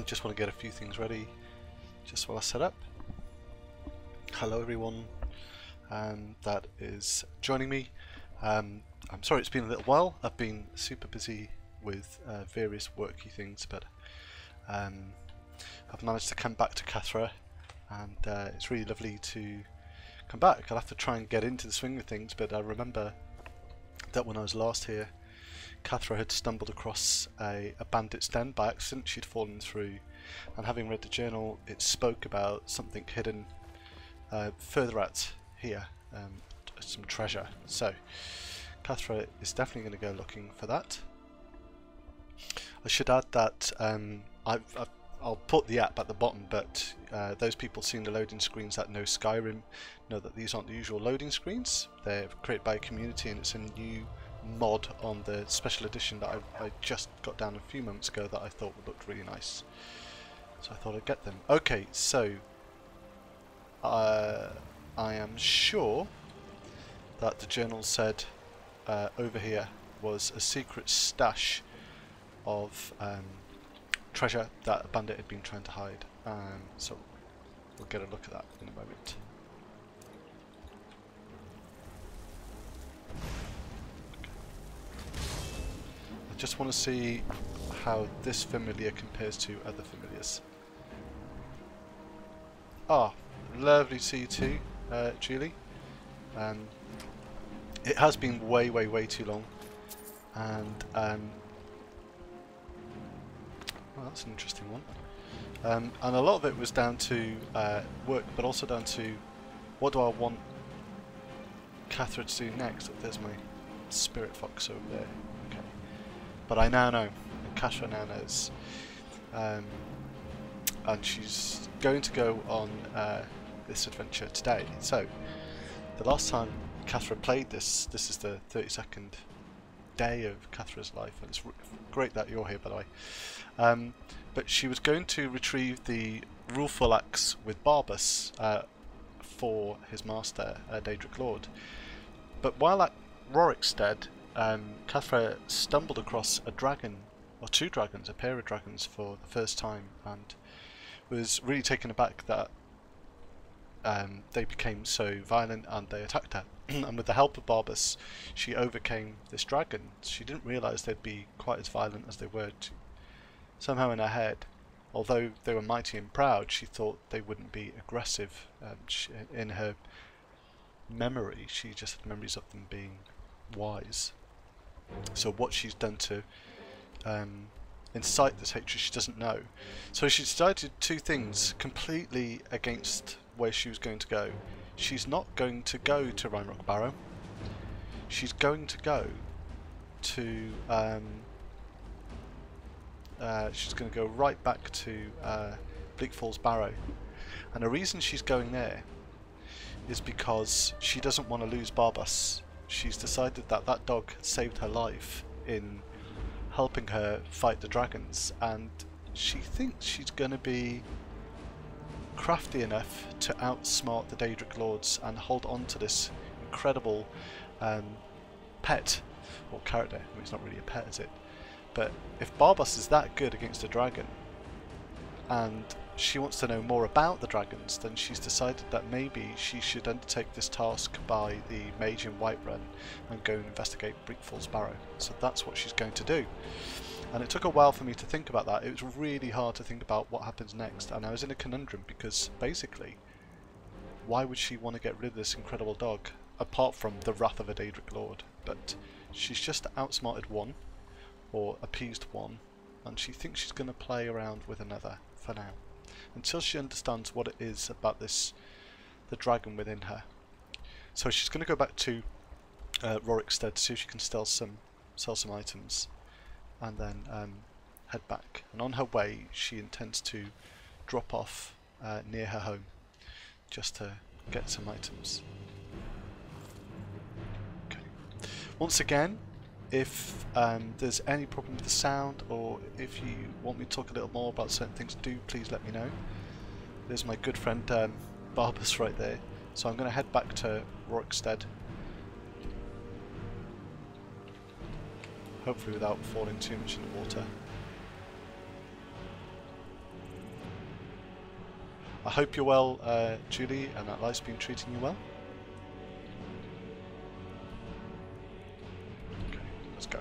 Just want to get a few things ready just while I set up. Hello everyone that is joining me. I'm sorry it's been a little while. I've been super busy with various worky things, but I've managed to come back to Kathra, and it's really lovely to come back. I'll have to try and get into the swing of things, but I remember that when I was last here, Kathra had stumbled across a bandit's den by accident. She'd fallen through, and having read the journal, it spoke about something hidden further out here, some treasure. So Kathra is definitely going to go looking for that. I should add that I'll put the app at the bottom, but those people seeing the loading screens that know Skyrim know that these aren't the usual loading screens. They're created by a community, and it's a new mod on the special edition that I just got down a few moments ago that I thought looked really nice. So I thought I'd get them. Okay, so I am sure that the journal said over here was a secret stash of treasure that a bandit had been trying to hide. So we'll get a look at that in a moment. I just want to see how this familiar compares to other familiars. Ah, lovely to see you too, Julie. It has been way too long, and well, that's an interesting one. And a lot of it was down to work, but also down to what do I want Kathra to do next. There's my spirit fox over there. Okay, but I now know. Kathra now knows, and she's going to go on this adventure today. So the last time Kathra played this is the 32nd day of Kathra's life, and it's great that you're here, by the way. But she was going to retrieve the ruleful axe with Barbas for his master, Daedra Lord. But while at Rorikstead, Kathra stumbled across a dragon, or two dragons, a pair of dragons for the first time, and was really taken aback that they became so violent and they attacked her. And with the help of Barbas, she overcame this dragon. She didn't realise they'd be quite as violent as they were. Somehow in her head, although they were mighty and proud, she thought they wouldn't be aggressive. In her memory, she just had memories of them being wise. So what she's done to incite this hatred, she doesn't know. So she decided two things completely against where she was going to go. She's not going to go to Rhinerock Barrow. She's going to go to she's going to go right back to Bleak Falls Barrow, and the reason she's going there is because she doesn't want to lose Barbas. She's decided that that dog saved her life in helping her fight the dragons, and she thinks she's going to be crafty enough to outsmart the Daedric Lords and hold on to this incredible pet, or character. I mean, it's not really a pet, is it? But if Barbas is that good against a dragon, and she wants to know more about the dragons, then she's decided that maybe she should undertake this task by the mage in Whiterun and go and investigate Bleak Falls Barrow. So that's what she's going to do. And it took a while for me to think about that. It was really hard to think about what happens next, and I was in a conundrum because basically, why would she want to get rid of this incredible dog, apart from the wrath of a Daedric Lord? But she's just outsmarted one, or appeased one, and she thinks she's going to play around with another for now, until she understands what it is about the dragon within her. So she's going to go back to Rorikstead to see if she can sell some items, and then head back. And on her way, she intends to drop off near her home just to get some items. Okay. Once again, if there's any problem with the sound, or if you want me to talk a little more about certain things, do please let me know. There's my good friend Barbas right there. So I'm going to head back to Rorikstead, hopefully without falling too much in the water. hope you're well, Julie, and that life's been treating you well. Okay, let's go.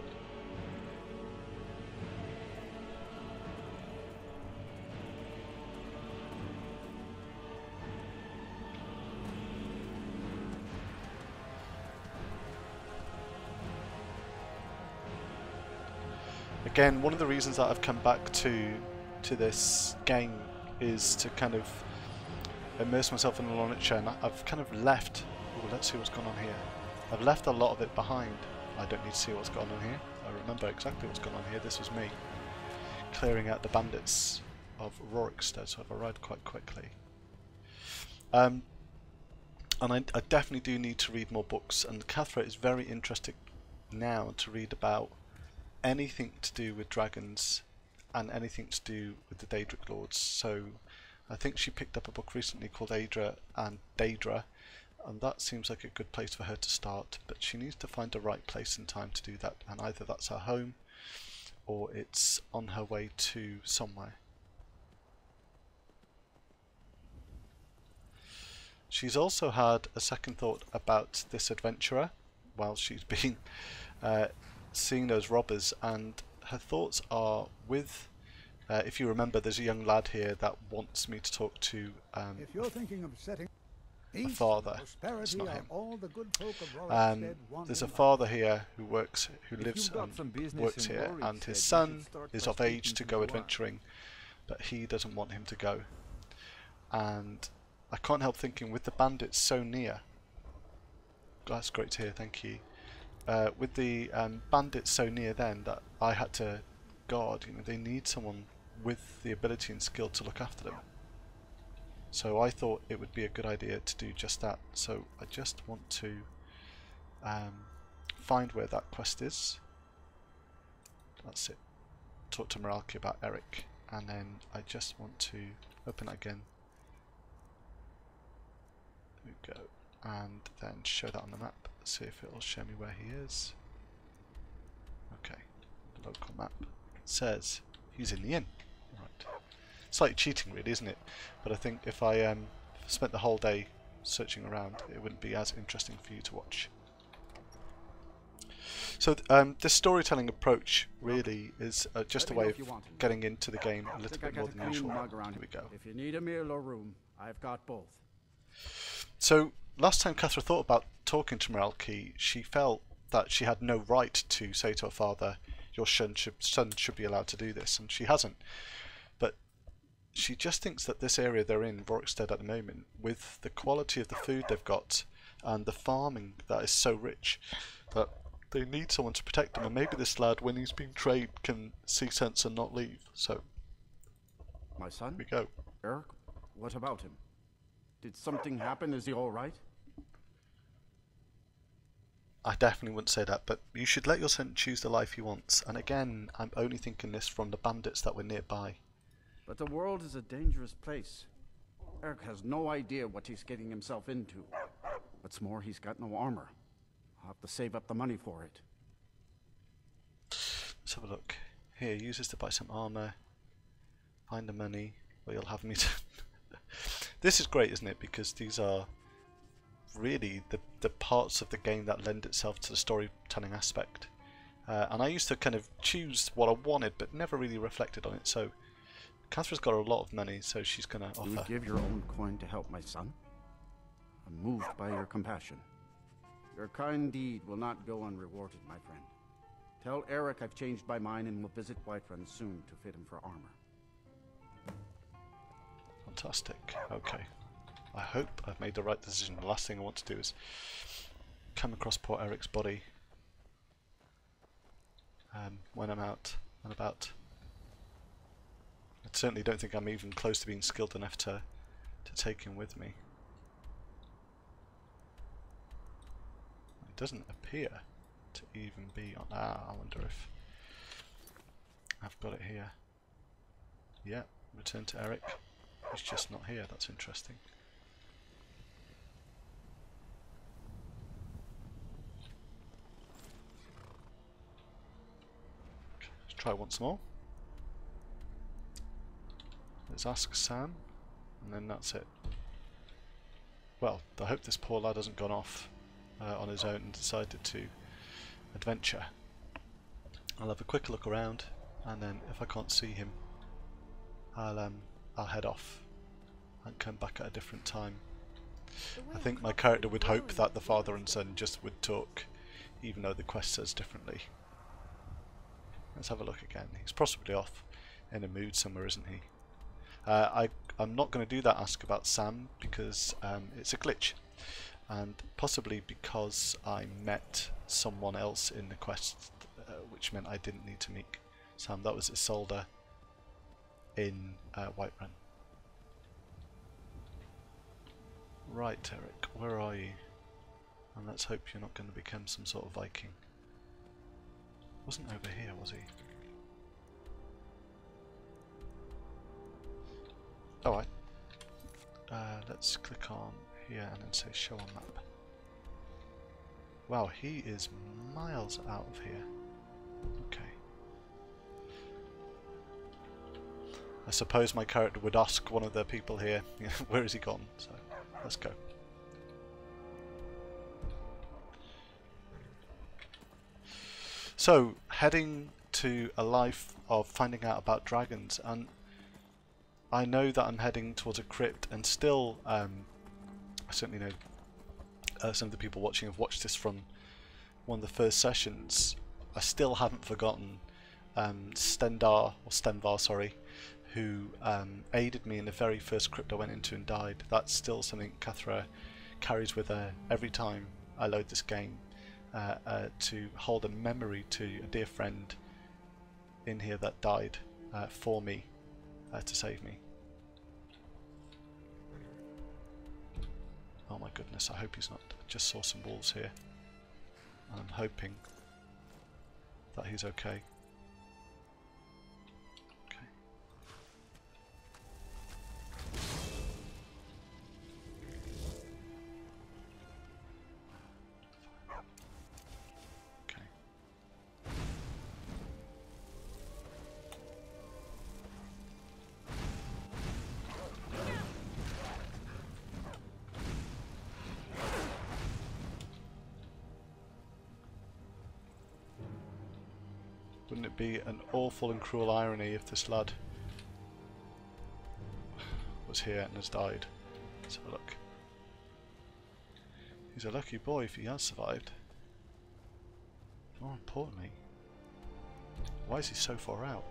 Again, one of the reasons that I've come back to this game is to kind of immerse myself in the knowledge, and I've kind of left. Ooh, let's see what's gone on here. I've left a lot of it behind. I don't need to see what's gone on here. I remember exactly what's gone on here. This was me clearing out the bandits of Rorikstead, so I've arrived quite quickly. And I definitely do need to read more books, and Kathra is very interested now to read about anything to do with dragons and anything to do with the Daedric Lords. So I think she picked up a book recently called daedra, and that seems like a good place for her to start, but she needs to find the right place and time to do that, and either that's her home or it's on her way to somewhere. She's also had a second thought about this adventurer while she's been seeing those robbers, and her thoughts are with, if you remember, there's a young lad here that wants me to talk to if you're thinking of setting a father. It's not him. There's a father here who lives and works here, and his son is of age to go adventuring, but he doesn't want him to go. And I can't help thinking, with the bandits so near, that's great to hear, thank you. With the bandits so near then, that I had to guard, they need someone with the ability and skill to look after them. So I thought it would be a good idea to do just that. So I just want to find where that quest is. That's it. Talk to Moralki about Eric, and then I just want to open it again. There we go. And then show that on the map. See if it'll show me where he is. Okay, the local map says he's in the inn. Right. It's like cheating, really, isn't it? But I think if I spent the whole day searching around, it wouldn't be as interesting for you to watch. So this storytelling approach really is just a way of getting into the game a little bit more than usual. Here we go. If you need a meal or room, I've got both. So last time Kathra thought about talking to Moralki, she felt that she had no right to say to her father, your son should be allowed to do this, and she hasn't. But she just thinks that this area they're in, Rorikstead at the moment, with the quality of the food they've got and the farming that is so rich, that they need someone to protect them, and maybe this lad, when he's being trained, can see sense and not leave. So my son? Here we go. Eric, what about him? Did something happen? Is he all right? I definitely wouldn't say that, but you should let your son choose the life he wants. And again, I'm only thinking this from the bandits that were nearby. But the world is a dangerous place. Eric has no idea what he's getting himself into. What's more, he's got no armor. I'll have to save up the money for it. Let's have a look. Here, use this to buy some armor. Find the money, or you'll have me to... This is great, isn't it? Because these are really the parts of the game that lend itself to the storytelling aspect. And I used to kind of choose what I wanted, but never really reflected on it. So Kathra's got a lot of money, so she's going to offer. You give your own coin to help my son? I'm moved by your compassion. Your kind deed will not go unrewarded, my friend. Tell Eric I've changed my mind and will visit Whiterun soon to fit him for armor. Fantastic. Okay. I hope I've made the right decision. The last thing I want to do is come across poor Eric's body when I'm out and about. I certainly don't think I'm even close to being skilled enough to take him with me. It doesn't appear to even be on... I wonder if I've got it here. Yeah, return to Eric. He's just not here. That's interesting. Okay, let's try once more. Let's ask Sam. and then that's it. Well, I hope this poor lad hasn't gone off on his own and decided to adventure. I'll have a quick look around, and then if I can't see him, I'll head off and come back at a different time. I think my character would hope that the father and son just would talk, even though the quest says differently. Let's have a look again. He's possibly off in a mood somewhere, isn't he? I'm not going to do that ask about Sam because it's a glitch, and possibly because I met someone else in the quest, which meant I didn't need to meet Sam. That was Isolde in Whiterun. Right, Eric, where are you? And let's hope you're not going to become some sort of Viking. Wasn't over here, was he? Alright. Let's click on here and then say show on map. Wow, he is miles out of here. Okay. I suppose my character would ask one of the people here, where has he gone? So let's go. So, heading to a life of finding out about dragons, and I know that I'm heading towards a crypt, and still, I certainly know some of the people watching have watched this from one of the first sessions. I still haven't forgotten Stenvar, sorry, who aided me in the very first crypt I went into and died. That's still something Kathra carries with her every time I load this game, to hold a memory to a dear friend in here that died for me, to save me. Oh my goodness, I hope he's not. I just saw some wolves here, and I'm hoping that he's okay. Wouldn't it be an awful and cruel irony if this lad was here and has died? Let's have a look. He's a lucky boy if he has survived. More importantly, why is he so far out?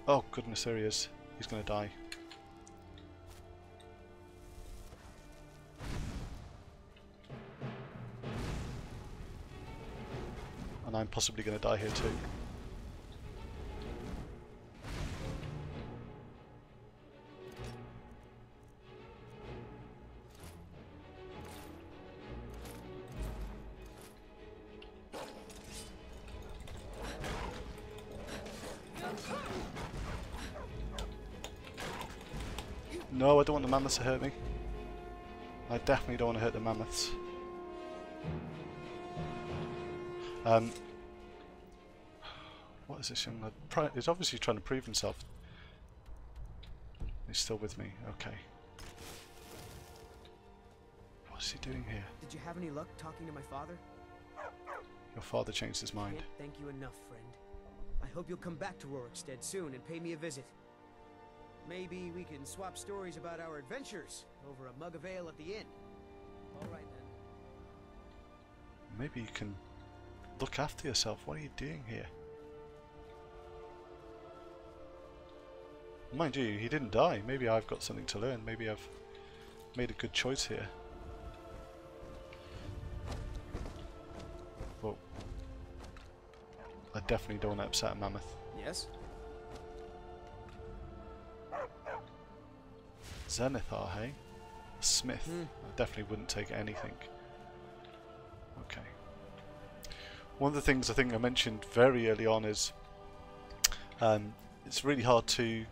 Oh goodness, there he is. He's going to die. And I'm possibly going to die here too. No, I don't want the mammoths to hurt me. I definitely don't want to hurt the mammoths. What is this young lad? He's obviously trying to prove himself. He's still with me. Okay. What is he doing here? Did you have any luck talking to my father? Your father changed his mind. Can't thank you enough, friend. I hope you'll come back to Rorikstead soon and pay me a visit. Maybe we can swap stories about our adventures over a mug of ale at the inn. All right then. Maybe you can look after yourself. What are you doing here? Mind you, he didn't die. Maybe I've got something to learn. Maybe I've made a good choice here. Whoa. I definitely don't want to upset a mammoth. Yes? Zenithar, hey? A smith. I definitely wouldn't take anything. Okay. One of the things I think I mentioned very early on is it's really hard to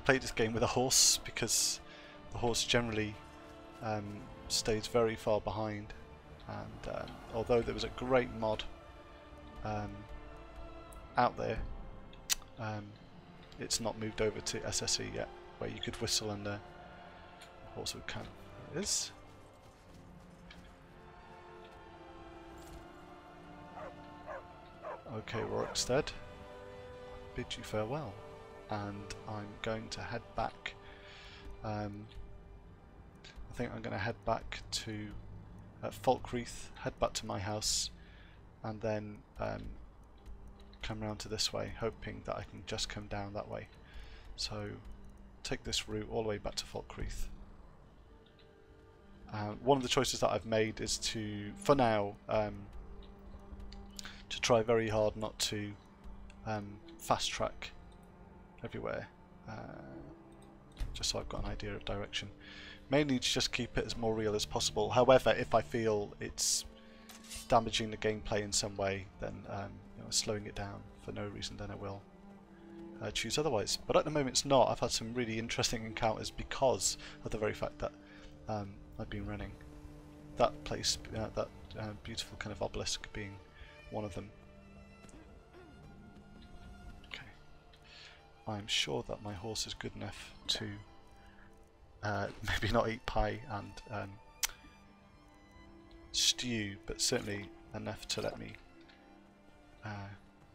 play this game with a horse, because the horse generally stays very far behind, and although there was a great mod out there. It's not moved over to SSE yet, where you could whistle and the horse would come. There it is. Okay, Rorikstead, bid you farewell, and I'm going to head back. I think I'm going to head back to Falkreath, head back to my house, and then come round to this way, hoping that I can just come down that way. So take this route all the way back to Falkreath. One of the choices that I've made is to, for now, to try very hard not to fast track everywhere, just so I've got an idea of direction. Mainly to just keep it as more real as possible. However, if I feel it's damaging the gameplay in some way, then you know, slowing it down for no reason, then I will choose otherwise. But at the moment it's not. I've had some really interesting encounters because of the very fact that I've been running. That place, that beautiful kind of obelisk being one of them. Okay. I'm sure that my horse is good enough to maybe not eat pie and stew, but certainly enough to let me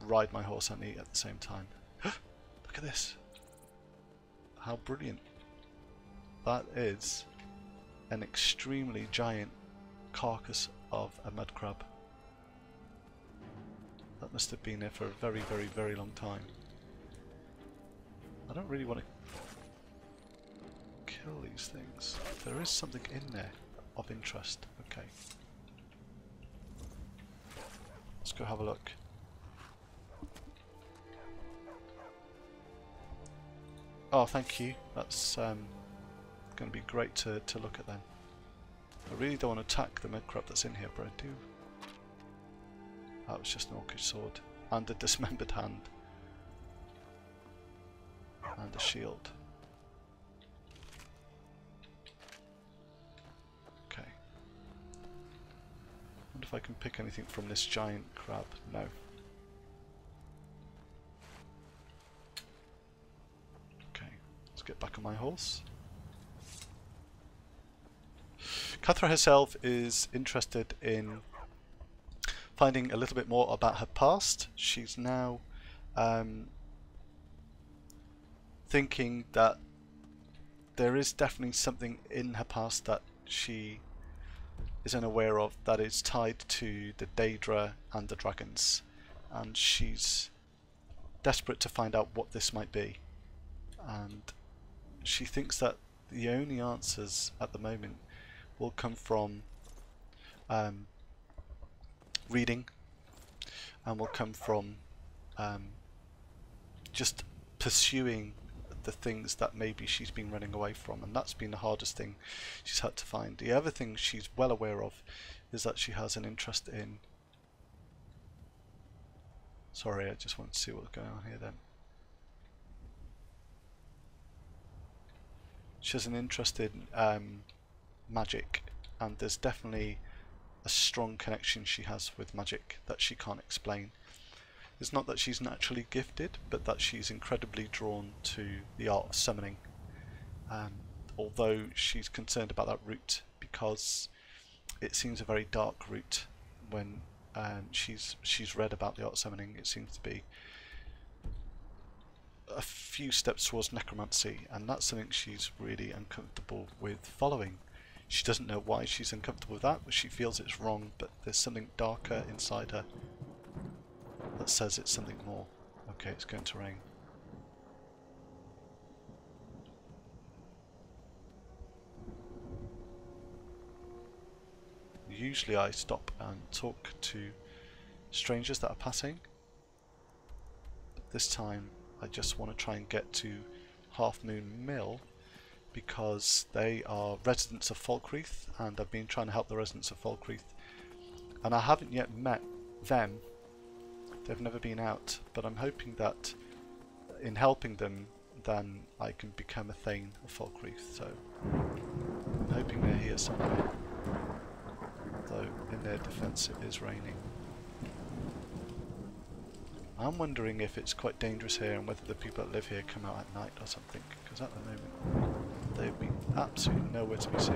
ride my horse and eat at the same time. Look at this! How brilliant! That is an extremely giant carcass of a mud crab. That must have been there for a very, very, very long time. I don't really want to kill these things. There is something in there of interest. Okay. Let's go have a look. Oh, thank you. That's going to be great to look at then. I really don't want to attack the mud crab that's in here, but I do. That was just an orcish sword. And a dismembered hand. And a shield. Okay. Wonder if I can pick anything from this giant crab. No. Okay. Let's get back on my horse. Kathra herself is interested in finding a little bit more about her past. She's now thinking that there is definitely something in her past that she is unaware of that is tied to the daedra and the dragons, and she's desperate to find out what this might be. And she thinks that the only answers at the moment will come from reading, and will come from just pursuing the things that maybe she's been running away from, and that's been the hardest thing she's had to find. The other thing she's well aware of is that she has an interest in... Sorry, I just wanted to see what's going on here then. She has an interest in magic, and there's definitely a strong connection she has with magic that she can't explain. It's not that she's naturally gifted, but that she's incredibly drawn to the art of summoning. Although she's concerned about that route because it seems a very dark route. When she's read about the art of summoning, it seems to be a few steps towards necromancy, and that's something she's really uncomfortable with following. She doesn't know why she's uncomfortable with that, but she feels it's wrong, but there's something darker inside her that says it's something more. Okay, it's going to rain. Usually I stop and talk to strangers that are passing, but this time I just want to try and get to Half Moon Mill because they are residents of Falkreath, and I've been trying to help the residents of Falkreath, and I haven't yet met them. They've never been out, but I'm hoping that in helping them then I can become a Thane of Falkreath, so I'm hoping they're here somewhere, though in their defence it is raining. I'm wondering if it's quite dangerous here and whether the people that live here come out at night or something, because at the moment they've been absolutely nowhere to be seen.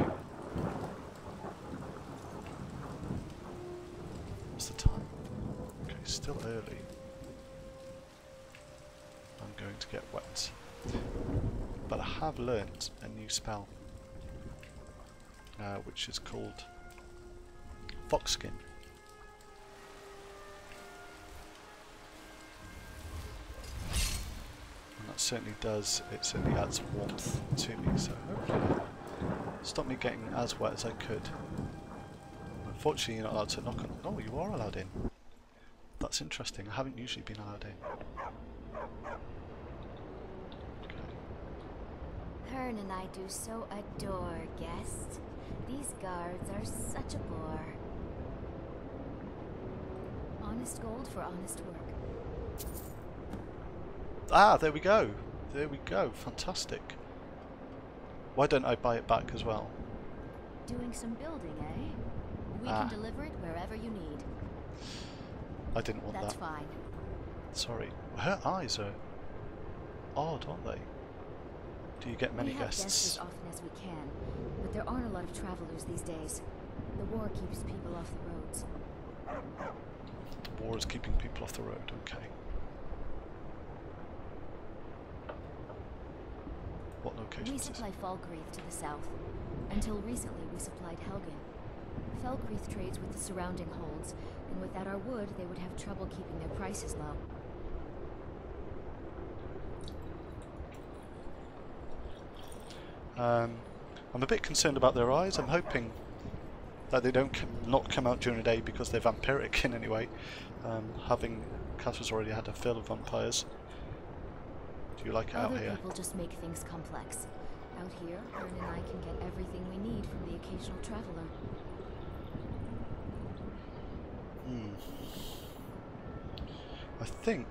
What's the time? Okay, still early. I'm going to get wet. But I have learnt a new spell, which is called Foxskin. And that certainly does, it certainly adds warmth to me, so hopefully that'll stop me getting as wet as I could. Unfortunately you're not allowed to knock on... Oh, you are allowed in. That's interesting, I haven't usually been allowed in. Hearn and I do so adore guests. These guards are such a bore. Honest gold for honest work. Ah, there we go. There we go. Fantastic. Why don't I buy it back as well? Doing some building, eh? We can deliver it wherever you need. I didn't want That's that. fine. Sorry. Her eyes are odd, aren't they? Do you get many we have guests? guests as often as we can, but there aren't a lot of travelers these days. The war keeps people off the roads. The war is keeping people off the road, okay. What location We is this? supply Falkreath to the south. Until recently we supplied Helgen. Falkreath trades with the surrounding holds, and without our wood they would have trouble keeping their prices low. I'm a bit concerned about their eyes. I'm hoping that they don't not come out during the day because they're vampiric in any way. Having Kathra's already had a fill of vampires. Do you like it out Other here? people just make things complex. Out here, Hearn and I can get everything we need from the occasional traveler. I think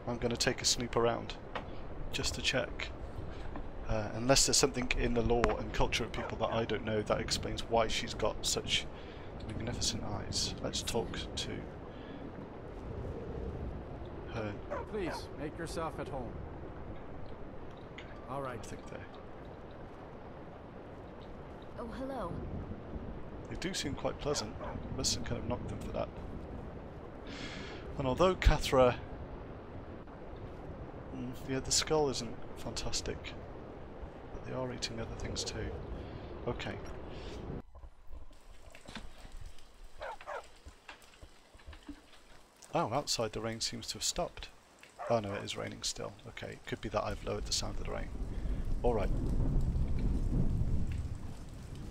I'm going to take a snoop around just to check. Unless there's something in the lore and culture of people that I don't know that explains why she's got such magnificent eyes. Let's talk to her. Please, make yourself at home. Okay. All right. I think Oh, hello. they do seem quite pleasant. Mustn't kind of knock them for that. And although Kathra, yeah, the skull isn't fantastic. They are eating other things too. Okay. Oh, outside the rain seems to have stopped. Oh no, it is raining still. Okay, it could be that I've lowered the sound of the rain. Alright.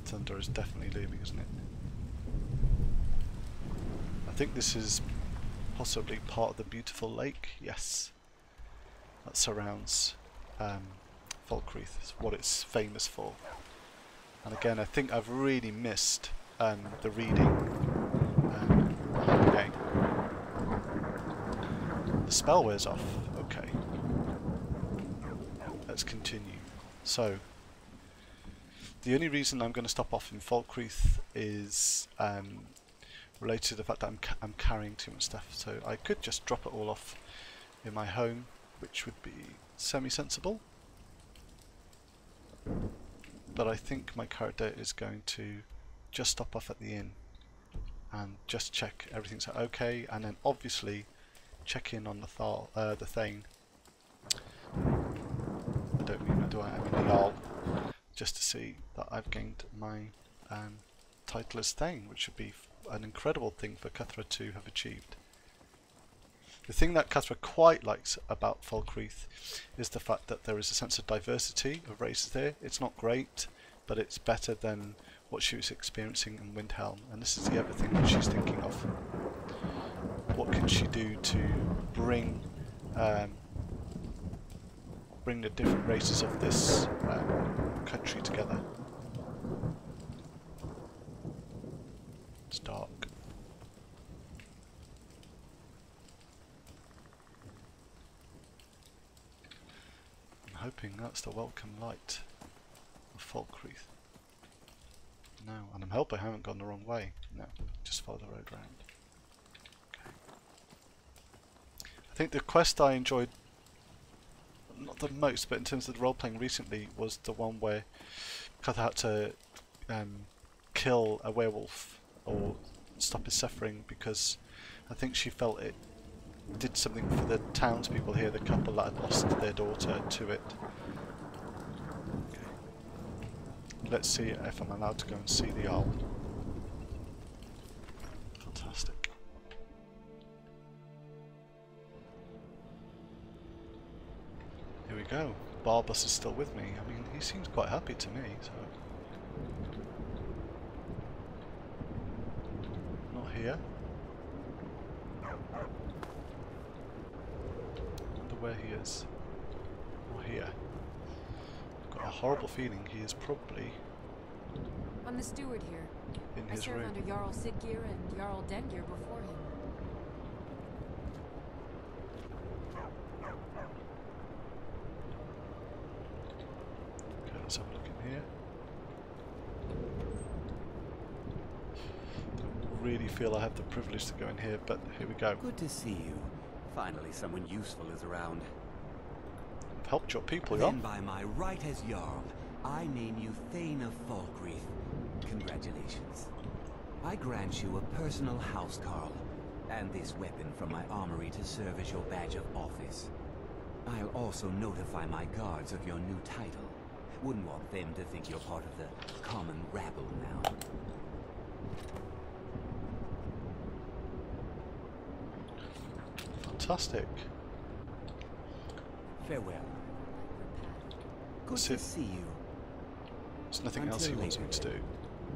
Thunder is definitely looming, isn't it? I think this is possibly part of the beautiful lake. Yes. That surrounds Falkreath, is what it's famous for. And again, I think I've really missed the reading game. The spell wears off. Okay. Let's continue. So, the only reason I'm going to stop off in Falkreath is related to the fact that I'm carrying too much stuff. So I could just drop it all off in my home, which would be semi-sensible. But I think my character is going to just stop off at the inn and just check everything's okay, and then obviously check in on the thing. I don't mean do I mean the Jarl, just to see that I've gained my title as Thane, which would be an incredible thing for Kathra to have achieved. The thing that Kathra quite likes about Falkreath is the fact that there is a sense of diversity of races there. It's not great, but it's better than what she was experiencing in Windhelm, and this is the other thing that she's thinking of. What can she do to bring the different races of this country together? It's dark. I'm hoping that's the welcome light of Falkreath. No, and I'm hoping I haven't gone the wrong way. No, just follow the road round. Okay. I think the quest I enjoyed, not the most, but in terms of the role-playing recently, was the one where Kathra had to kill a werewolf or stop his suffering, because I think she felt it did something for the townspeople here, the couple that had lost their daughter to it. Okay. Let's see if I'm allowed to go and see the owl. Fantastic. Here we go. Barbas is still with me. I mean, he seems quite happy to me, so... Not here. Wonder where he is. Not here. I've got a horrible feeling he is probably... I'm the steward here. In I his served room. under Jarl Siggeir and Jarl Dengir before him. Okay, let's have a look in here. Don't really feel I have the privilege to go in here, but here we go. Good to see you. Finally, someone useful is around. I've helped your people, yeah? Then by my right as Jarl, I name you Thane of Falkreath. Congratulations. I grant you a personal housecarl, and this weapon from my armory to serve as your badge of office. I'll also notify my guards of your new title. Wouldn't want them to think you're part of the common rabble now. Fantastic. Farewell. Good That's to it. see you. There's nothing else he wants me to do.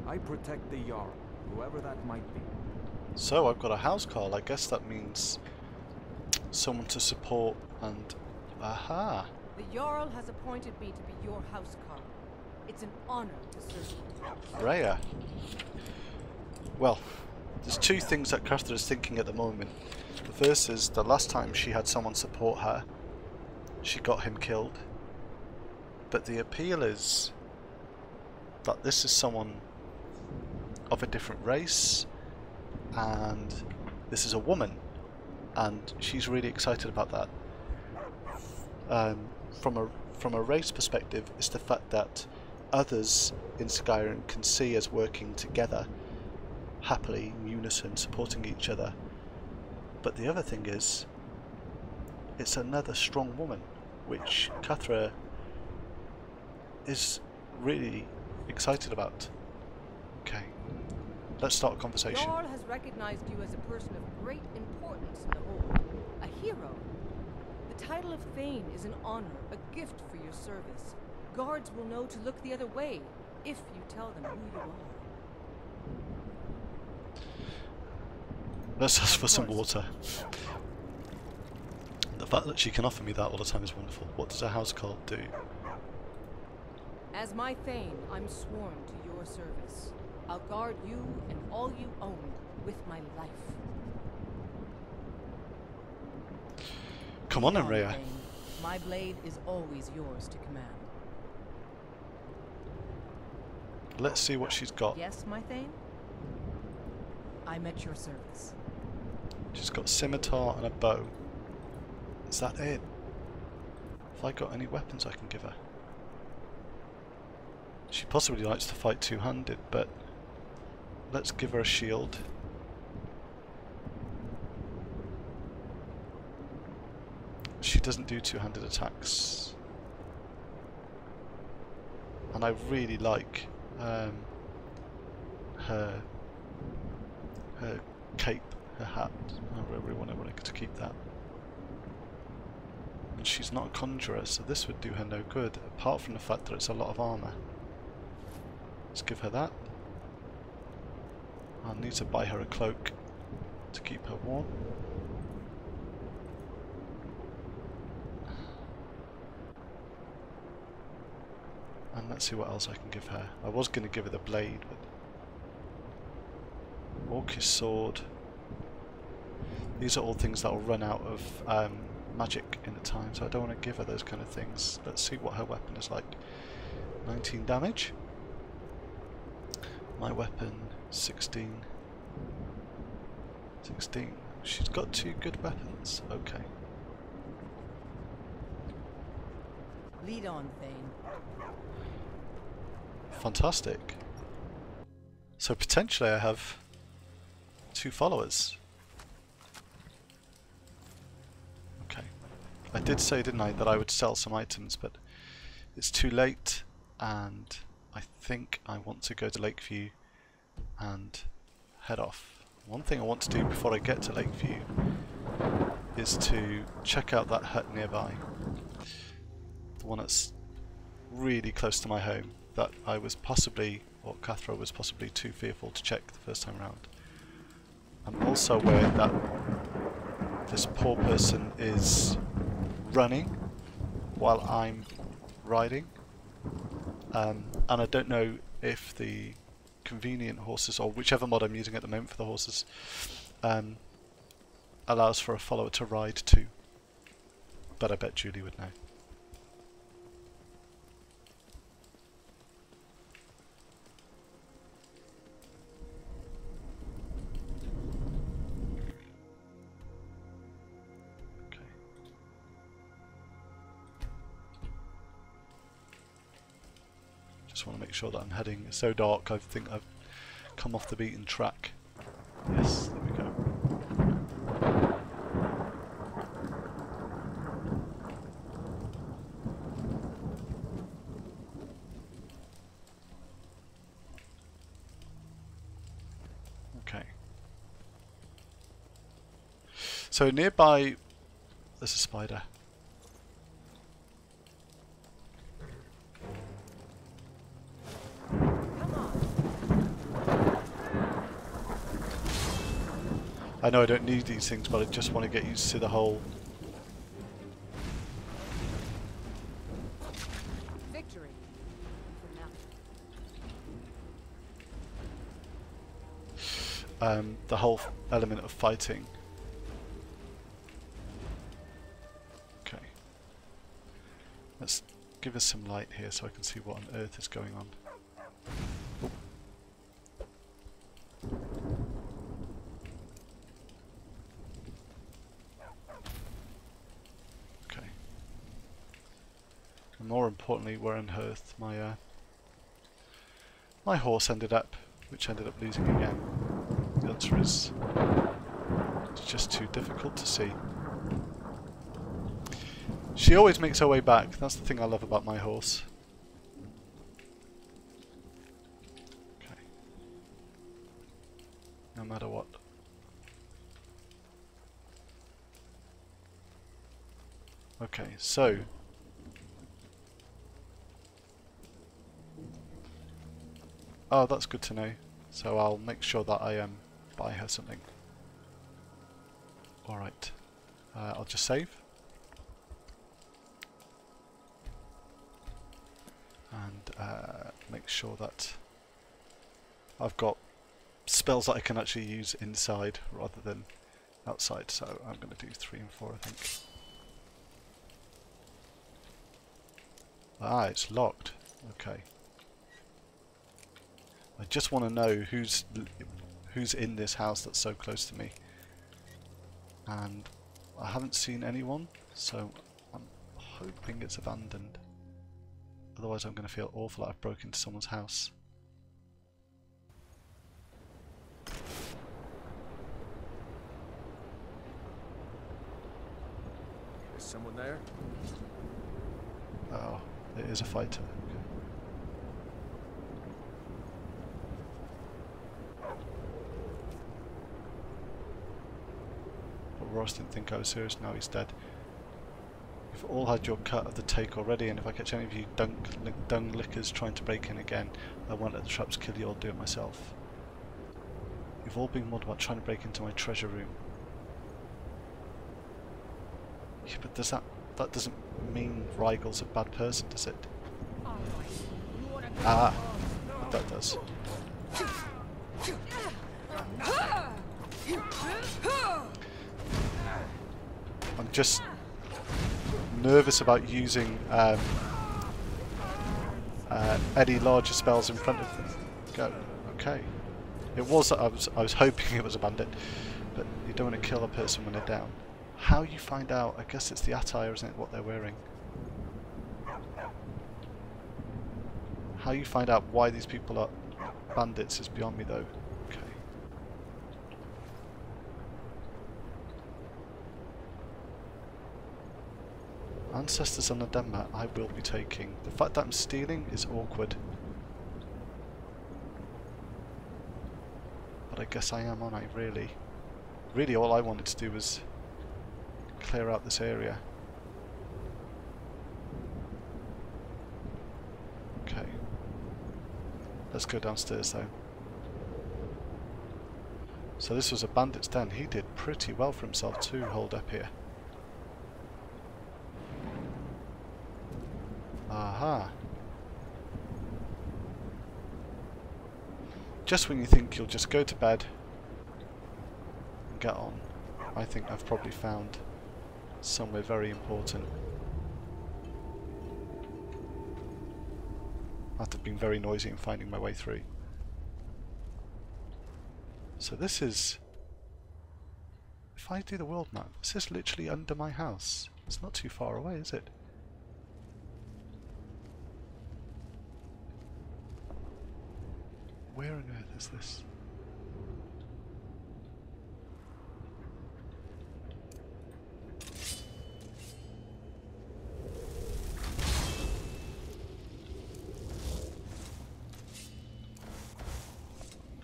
I protect the Jarl, whoever that might be. So I've got a housecarl. I guess that means someone to support and... Aha! The Jarl has appointed me to be your housecarl. It's an honor to serve you. Rhea. Well, there's two things that Kathra is thinking at the moment. The first is the last time she had someone support her, she got him killed. But the appeal is that this is someone of a different race, and this is a woman, and she's really excited about that. From a race perspective, it's the fact that others in Skyrim can see us working together, happily in unison, supporting each other. But the other thing is, it's another strong woman, which Kathra is really excited about. Okay, let's start a conversation. Jarl has recognized you as a person of great importance in the Hold, a hero. The title of Thane is an honor, a gift for your service. Guards will know to look the other way if you tell them who you are. Let's ask for some water. The fact that she can offer me that all the time is wonderful. What does a housecarl do? As my Thane, I'm sworn to your service. I'll guard you and all you own with my life. Come on then, Long Rhea. Thane, my blade is always yours to command. Let's see what she's got. Yes, my Thane? I'm at your service. She's got a scimitar and a bow. Is that it? Have I got any weapons I can give her? She possibly likes to fight two-handed, but let's give her a shield. She doesn't do two-handed attacks. And I really like her cape, her hat. I really want to keep that. And she's not a conjurer, so this would do her no good, apart from the fact that it's a lot of armour. Let's give her that. I'll need to buy her a cloak to keep her warm. And let's see what else I can give her. I was going to give her the blade, but... Orcish sword. These are all things that will run out of magic in a time, so I don't want to give her those kind of things. Let's see what her weapon is like. 19 damage. My weapon, 16. 16. She's got two good weapons. Okay. Lead on, Thane. Fantastic. So potentially I have 2 followers. Okay. I did say, didn't I, that I would sell some items, but it's too late, and I think I want to go to Lakeview and head off. One thing I want to do before I get to Lakeview is to check out that hut nearby. The one that's really close to my home, that I was possibly, or Kathra was possibly too fearful to check the first time around. I'm also aware that this poor person is running while I'm riding, and I don't know if the convenient horses, or whichever mod I'm using at the moment for the horses, allows for a follower to ride too, but I bet Julie would know. Just want to make sure that I'm heading. It's so dark, I think I've come off the beaten track. Yes, there we go. Okay. So nearby, there's a spider. I know I don't need these things, but I just want to get used to the whole... Victory. the whole element of fighting. Okay. Let's give us some light here so I can see what on earth is going on. Oh. Okay. And more importantly, where on earth my horse ended up, which ended up losing again. The answer is it's just too difficult to see. She always makes her way back. That's the thing I love about my horse. Okay. No matter what. Okay, so oh, that's good to know. So I'll make sure that I buy her something. Alright. I'll just save. And make sure that I've got spells that I can actually use inside rather than outside. So I'm going to do 3 and 4, I think. Ah, it's locked. Okay. I just want to know who's in this house that's so close to me, and I haven't seen anyone, so I'm hoping it's abandoned. Otherwise I'm going to feel awful that I've broken into someone's house. Is someone there? Oh, it is a fighter. Okay. Ross didn't think I was serious, now he's dead. You've all had your cut of the take already, and if I catch any of you dung lickers trying to break in again, I won't let the traps kill you, I'll do it myself. You've all been warned about trying to break into my treasure room. Yeah, but does that doesn't mean Rygel's a bad person, does it? Ah, that does. I'm just nervous about using any larger spells in front of them. Go. Okay. It was. I was hoping it was a bandit, but you don't want to kill a person when they're down. How you find out? I guess it's the attire, isn't it? What they're wearing. How you find out why these people are bandits is beyond me though. Okay. Ancestors on the den mat I will be taking. The fact that I'm stealing is awkward. But I guess I am, aren't I, really? Really all I wanted to do was clear out this area. Okay. Let's go downstairs though. So this was a bandit's den. He did pretty well for himself to hold up here. Aha. Just when you think you'll just go to bed and get on, I think I've probably found somewhere very important. After being very noisy and finding my way through. So this is... If I do the world map, this is literally under my house. It's not too far away, is it? Where on earth is this?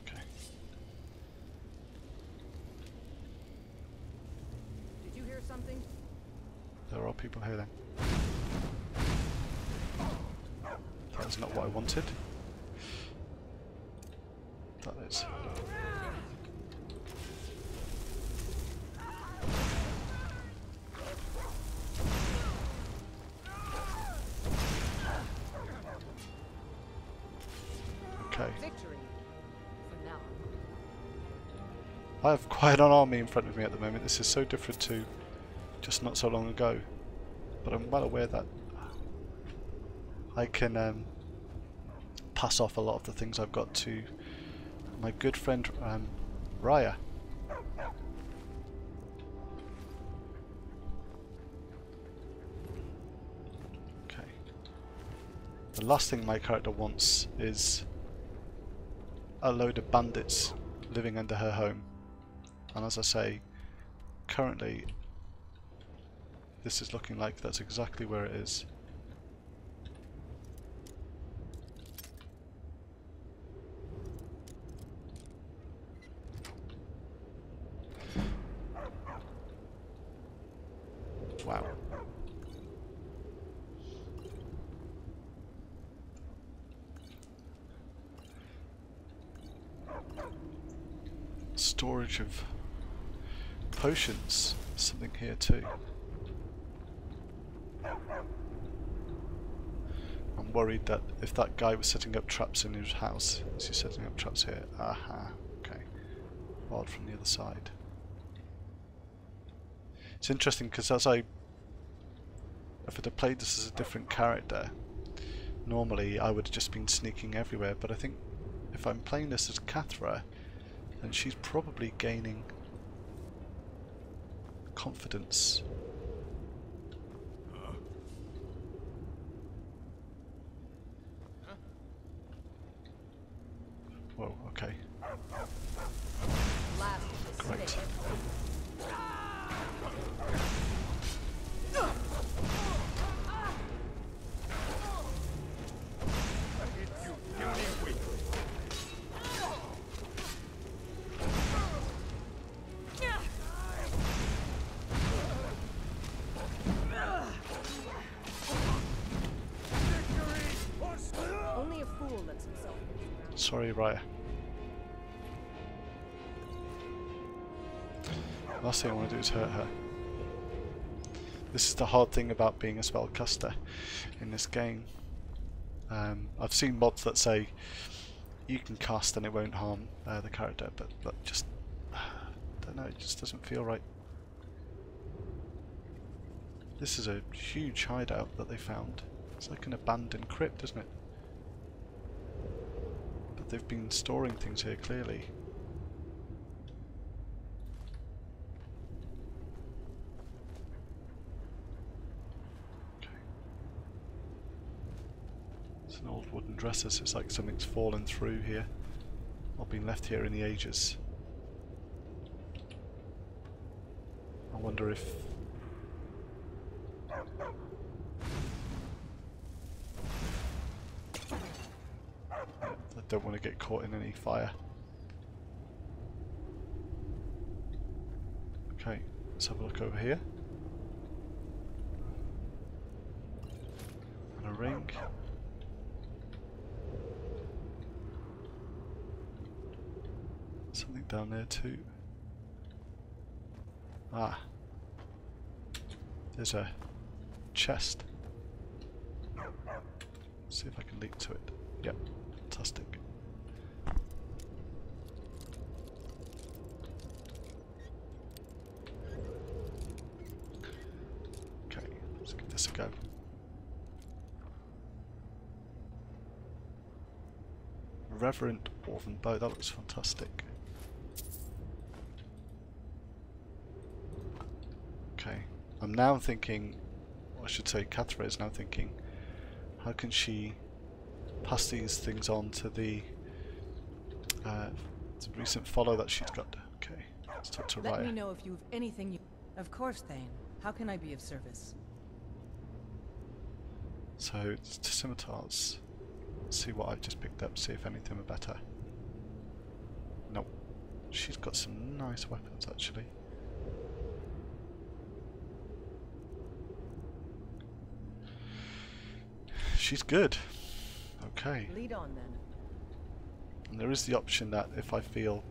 Okay. Did you hear something? There are people here then. That is not what I wanted. That is. Okay. Victory. For now. I have quite an army in front of me at the moment. This is so different to just not so long ago. But I'm well aware that I can pass off a lot of the things I've got to my good friend Raya. Okay. The last thing my character wants is a load of bandits living under her home. And as I say, currently this is looking like that's exactly where it is. Wow. Storage of potions. Something here too. I'm worried that if that guy was setting up traps in his house, is he setting up traps here? Aha, okay. Wild from the other side. It's interesting because if I'd have played this as a different character, normally I would have just been sneaking everywhere, but I think if I'm playing this as Kathra, then she's probably gaining confidence. Whoa, okay. Great. Only a fool lets himself get Sorry, Raya. Last thing I want to do is hurt her. This is the hard thing about being a spellcaster in this game. I've seen mods that say you can cast and it won't harm the character, but just I don't know, it just doesn't feel right. This is a huge hideout that they found. It's like an abandoned crypt, isn't it? But they've been storing things here clearly. Okay. It's an old wooden dressers. It's like something's fallen through here, or been left here in the ages. I wonder if... I don't want to get caught in any fire. Okay, let's have a look over here. And a ring. Something down there too. Ah. There's a chest. See if I can leap to it. Yep, fantastic. Okay, let's give this a go. Reverend Dwarven Bow, that looks fantastic. Okay, I'm now thinking, or I should say Kathra is now thinking, how can she pass these things on to the recent follow that she's got? Okay, let's talk to Raya. Let me know if you've anything you... Of course, Thane. How can I be of service? So, it's to scimitars. Let's see what I've just picked up, see if anything are better. Nope. She's got some nice weapons, actually. She's good. Okay. Lead on, then. And there is the option that if I feel...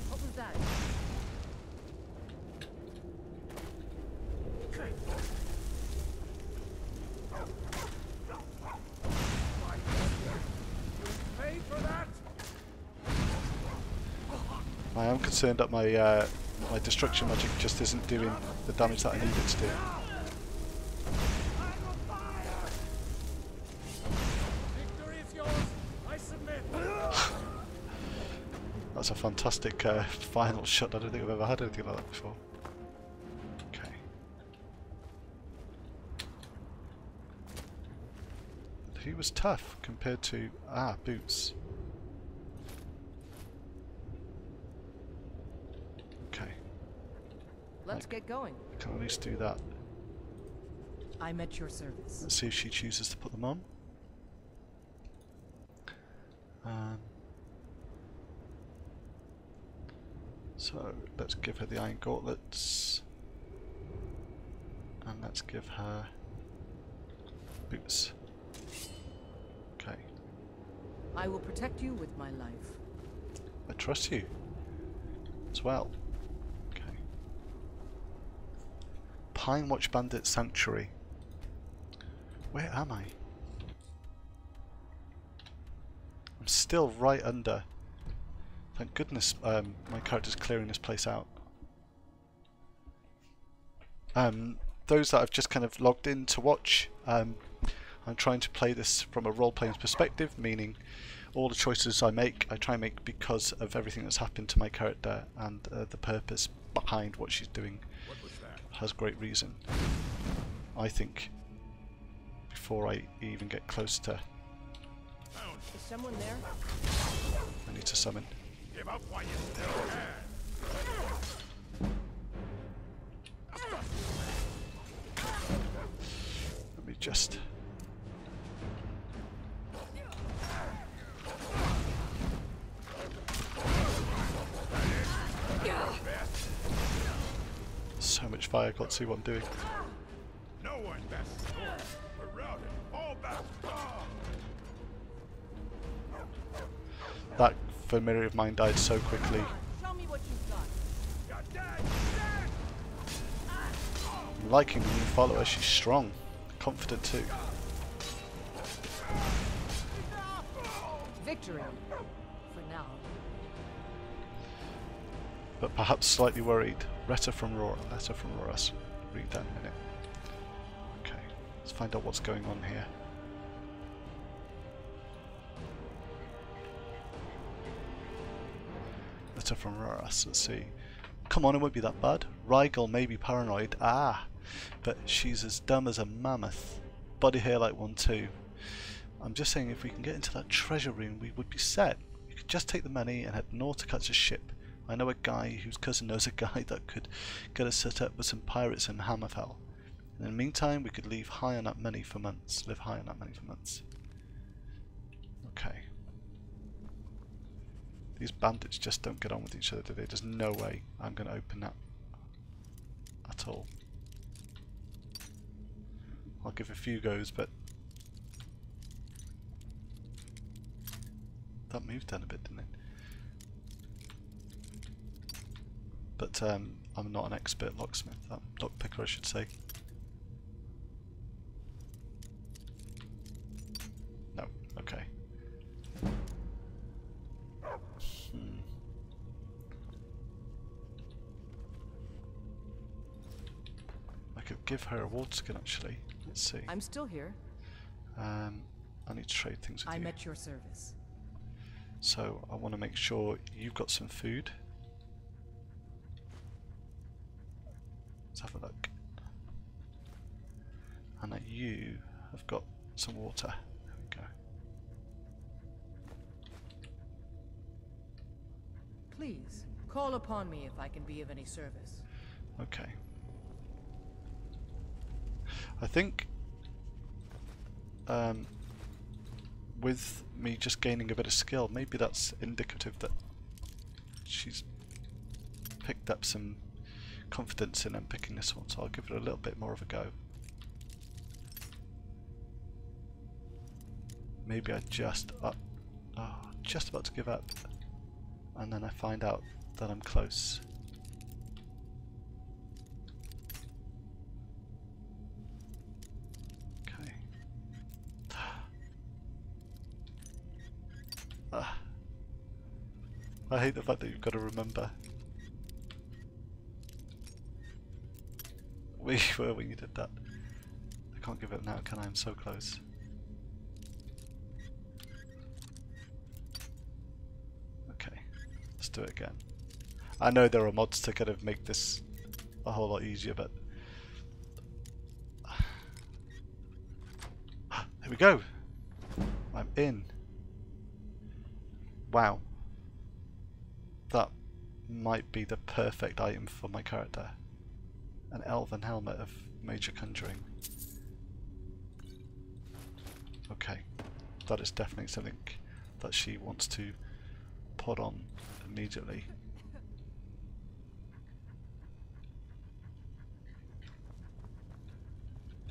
What was that? I am concerned that my my destruction magic just isn't doing the damage that I need it to do. That's a fantastic final shot. I don't think I've ever had anything like that before. Okay. He was tough compared to... boots. Okay. Let's get going. I can at least do that. I'm at your service. Let's see if she chooses to put them on. So let's give her the iron gauntlets, and let's give her boots. Okay. I will protect you with my life. I trust you as well. Okay. Pine Watch Bandit Sanctuary. Where am I? I'm still right under. Thank goodness my character's clearing this place out. Those that I've just kind of logged in to watch, I'm trying to play this from a role-playing perspective, meaning all the choices I make, I try and make because of everything that's happened to my character, and the purpose behind what she's doing has great reason. I think, before I even get close to... Is someone there? I need to summon. Give up while you still can. Let me just... So much fire, I can't see what I'm doing. No one best. We're routed. All back. That familiar of mine died so quickly. Show me what you've got. You're dead. I'm liking the new follower, she's strong, confident too. Victory. For now. But perhaps slightly worried. Letter from Roras. Read that in a minute. Okay, let's find out what's going on here. Letter from Roras, let's see. Come on, it won't be that bad. Rigel may be paranoid. Ah! but she's as dumb as a mammoth. Body hair like one too. I'm just saying, if we can get into that treasure room, we would be set. We could just take the money and head north to catch a ship. I know a guy whose cousin knows a guy that could get us set up with some pirates in Hammerfell. In the meantime, we could live high on that money for months. Okay. These bandits just don't get on with each other, do they? There's no way I'm going to open that at all. I'll give a few goes, but that moved down a bit, didn't it? But I'm not an expert locksmith, lockpicker I should say. No, okay. I could give her a ward skin actually. Let's see. I'm still here. I need to trade things with you. I'm at your service. So I want to make sure you've got some food. Let's have a look. And that you have got some water. There we go. Please, call upon me if I can be of any service. Okay. I think with me just gaining a bit of skill, maybe that's indicative that she's picked up some confidence in picking this one, so I'll give it a little bit more of a go. Maybe I just about to give up, and then I find out that I'm close. Okay. I hate the fact that you've got to remember where you were when you did that. I can't give up now, can I? I'm so close. Okay, let's do it again. I know there are mods to kind of make this a whole lot easier, but there we go. I'm in. Wow. That might be the perfect item for my character. An elven helmet of major conjuring. Okay, that is definitely something that she wants to put on immediately.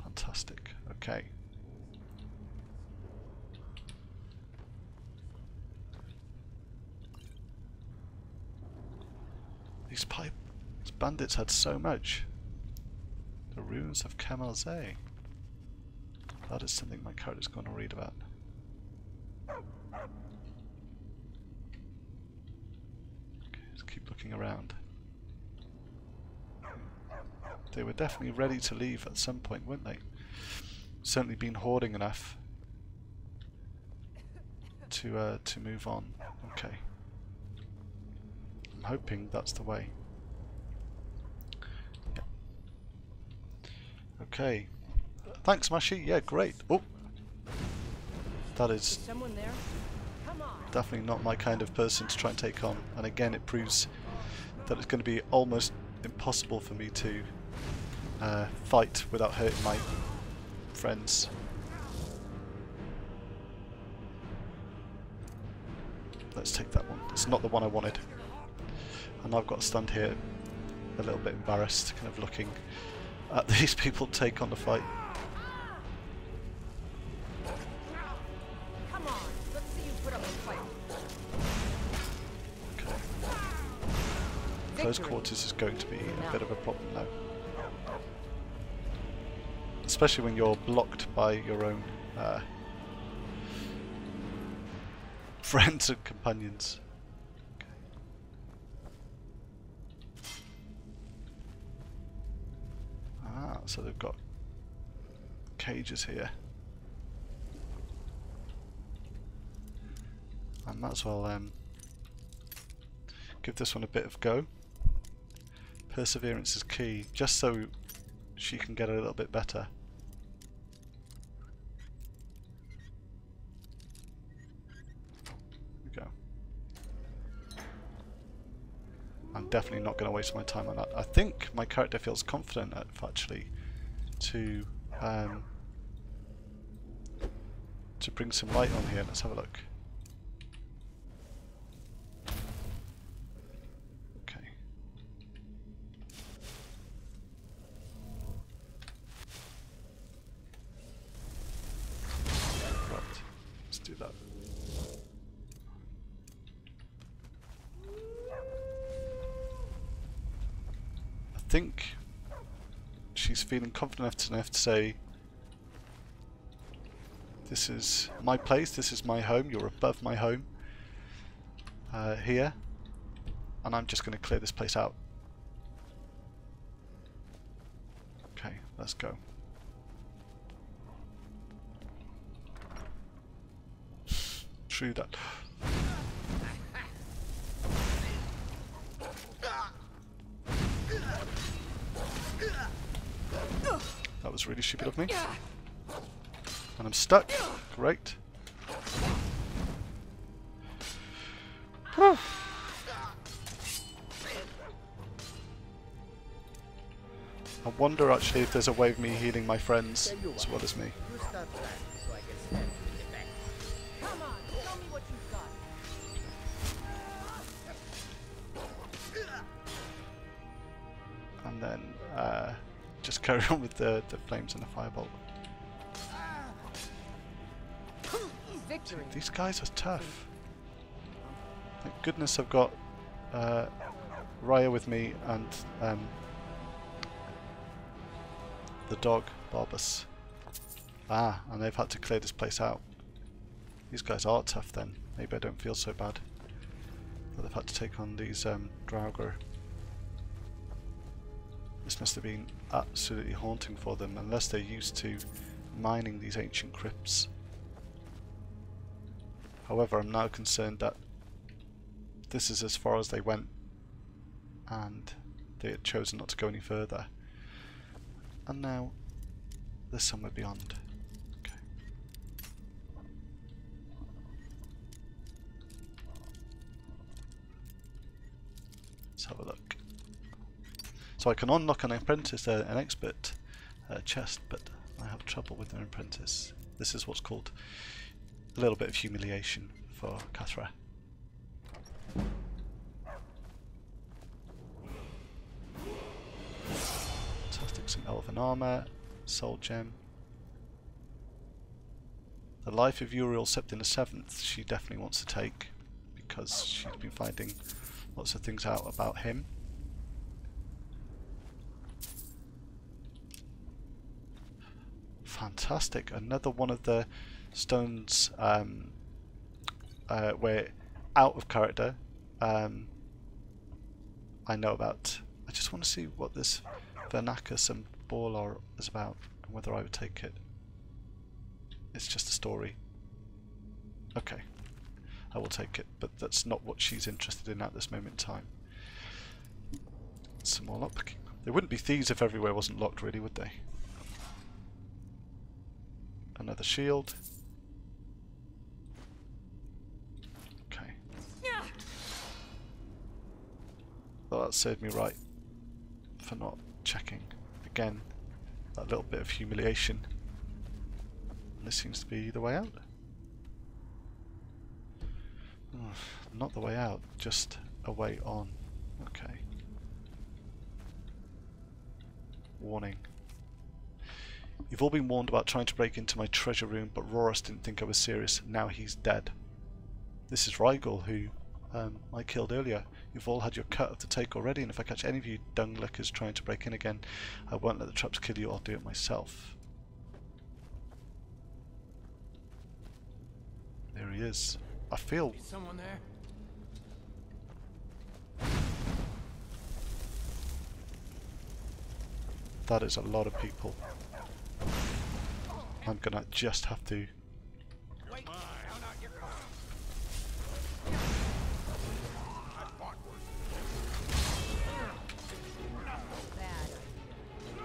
Fantastic, okay. These bandits had so much. The ruins of Kamalze. That is something my character's going to read about. Okay, let's keep looking around. They were definitely ready to leave at some point, weren't they? Certainly been hoarding enough to move on. Okay. I'm hoping that's the way. Yeah. Okay. Thanks, Mashi. Yeah, great. Oh, that is Someone there? Come on. definitely not my kind of person to try and take on. And again, it proves that it's going to be almost impossible for me to fight without hurting my friends. Let's take that one. It's not the one I wanted. And I've got to stand here a little bit embarrassed, kind of looking at these people take on the fight. Come on. Let's see you put up a fight. Okay. Close quarters is going to be a bit of a problem now. Especially when you're blocked by your own friends and companions. Okay. Ah, so they've got cages here. I might as well give this one a bit of go. Perseverance is key, just so she can get a little bit better. Here we go. I'm definitely not going to waste my time on that. I think my character feels confident enough actually to bring some light on here. Let's have a look. Okay. Right. Let's do that. I think she's feeling confident enough to say, this is my place, this is my home, you're above my home here, and I'm just going to clear this place out. Okay, let's go. True that. That was really stupid of me. And I'm stuck. Great. I wonder actually if there's a way of me healing my friends as well as me. Come on, show me what you've got. And then just carry on with the flames and the firebolt. Victory. These guys are tough. Thank goodness I've got Raya with me and the dog, Barbas. Ah, and they've had to clear this place out. These guys are tough then. Maybe I don't feel so bad. But they've had to take on these Draugr. This must have been absolutely haunting for them, unless they're used to mining these ancient crypts. However, I'm now concerned that this is as far as they went and they had chosen not to go any further. And now there's somewhere beyond. Okay. Let's have a look. So I can unlock an apprentice, an expert chest, but I have trouble with an apprentice. This is what's called a little bit of humiliation for Kathra. Fantastic, some elven armor, soul gem. The life of Uriel Septim the Seventh she definitely wants to take because she's been finding lots of things out about him. Fantastic, another one of the stones where out of character I know about. I just want to see what this Vernacus and Borlar is about and whether I would take it. It's just a story. Okay, I will take it, but that's not what she's interested in at this moment in time. Some more lockpicking. There wouldn't be thieves if everywhere wasn't locked, really, would they? Another shield. Okay. Well, that saved me right for not checking. Again, that little bit of humiliation. And this seems to be the way out. Oh, not the way out, just a way on. Okay. Warning. You've all been warned about trying to break into my treasure room, but Rorus didn't think I was serious. Now he's dead. This is Rigel, who I killed earlier. You've all had your cut of the take already, and if I catch any of you dung lickers trying to break in again, I won't let the traps kill you, I'll do it myself. There he is. I feel... Is someone there? that is a lot of people. I'm gonna just have to... Wait, how not your car? I bought one. Bad idea.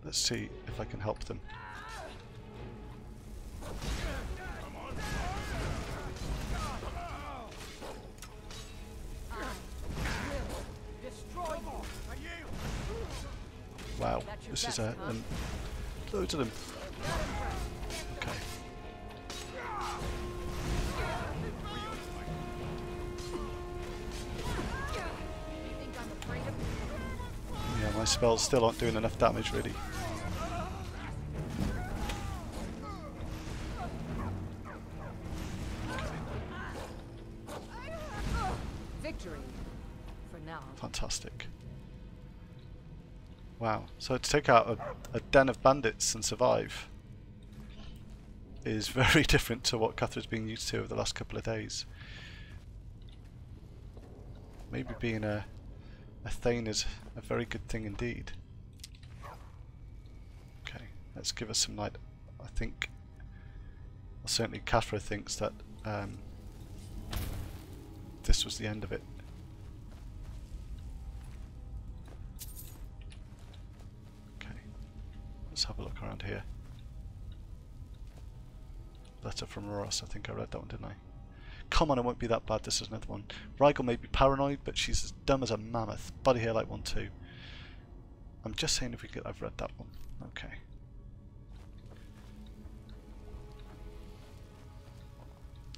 Let's see if I can help them. Wow, this is loads of them. Okay. Yeah, my spells still aren't doing enough damage, really. Victory. For now. Fantastic. Wow, so to take out a den of bandits and survive is very different to what Kathra's been used to over the last couple of days. Maybe being a Thane is a very good thing indeed. Okay, let's give us some light. I think, well, certainly Kathra thinks that this was the end of it. Let's have a look around here. Letter from Ross, I think I read that one, didn't I? Come on, it won't be that bad. This is another one. Rigel may be paranoid, but she's as dumb as a mammoth. Body hair like one too. I'm just saying if we could. I've read that one. Okay.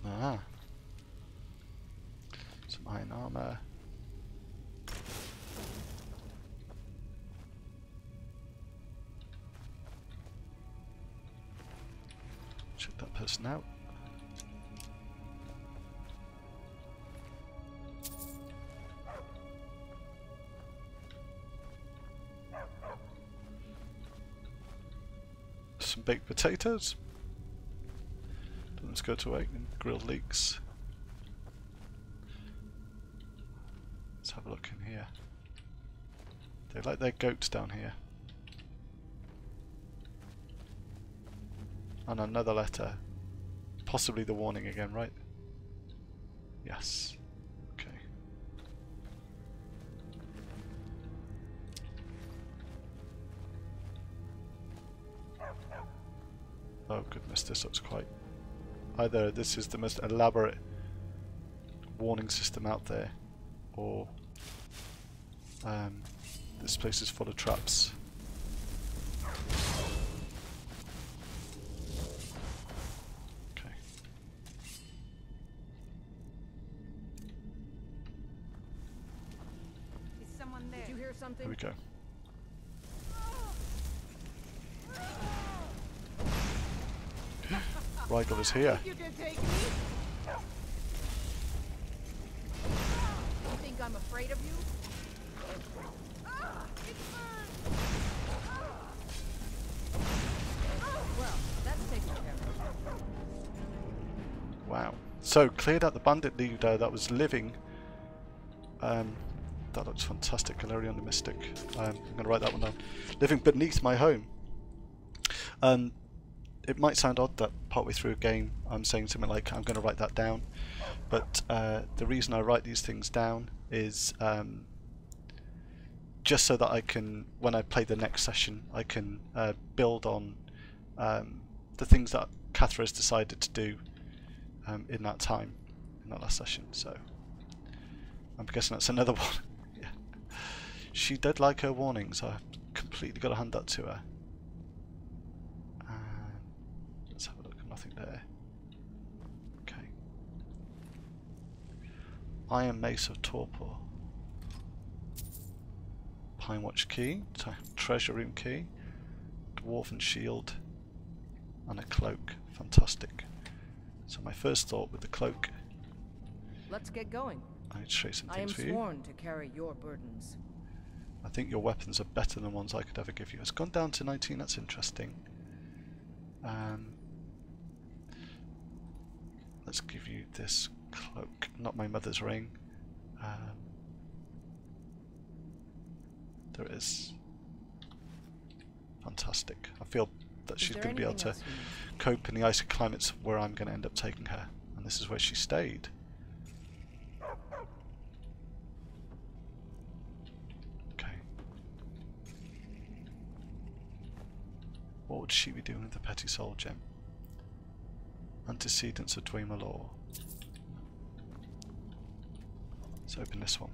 Ah. Some iron armor. Check that person out. Some baked potatoes. Let's go to egg and grilled leeks. Let's have a look in here. They like their goats down here. And another letter. Possibly the warning again, right? Yes. Okay. Oh goodness, this looks quite... Either this is the most elaborate warning system out there, or this place is full of traps. Something? Here we go. Rigel is here. You can take me? You think I'm afraid of you? Well, that's taken care of. Wow. So cleared out the bandit leader that was living. That looks fantastic. Galerion the Mystic. I'm going to write that one down. Living beneath my home. It might sound odd that partway through a game I'm saying something like I'm going to write that down, but the reason I write these things down is just so that I can, when I play the next session, I can build on the things that Kathra has decided to do in that time, in that last session. So I'm guessing that's another one. Yeah. She did like her warnings. I completely got to hand that to her. Let's have a look. Nothing there. Okay. Iron Mace of Torpor. Pine Watch Key. Treasure Room Key. Dwarven Shield. And a cloak. Fantastic. So my first thought with the cloak. Let's get going. I need to show you some I am things for you. sworn to carry your burdens. I think your weapons are better than ones I could ever give you. It's gone down to 19. That's interesting. Let's give you this cloak, not my mother's ring. There it is. Fantastic. I feel that she's going to be able to cope in the icy climates where I'm going to end up taking her. And this is where she stayed. Okay. What would she be doing with the petty soul gem? Antecedents of Dwemer law. Let's open this one.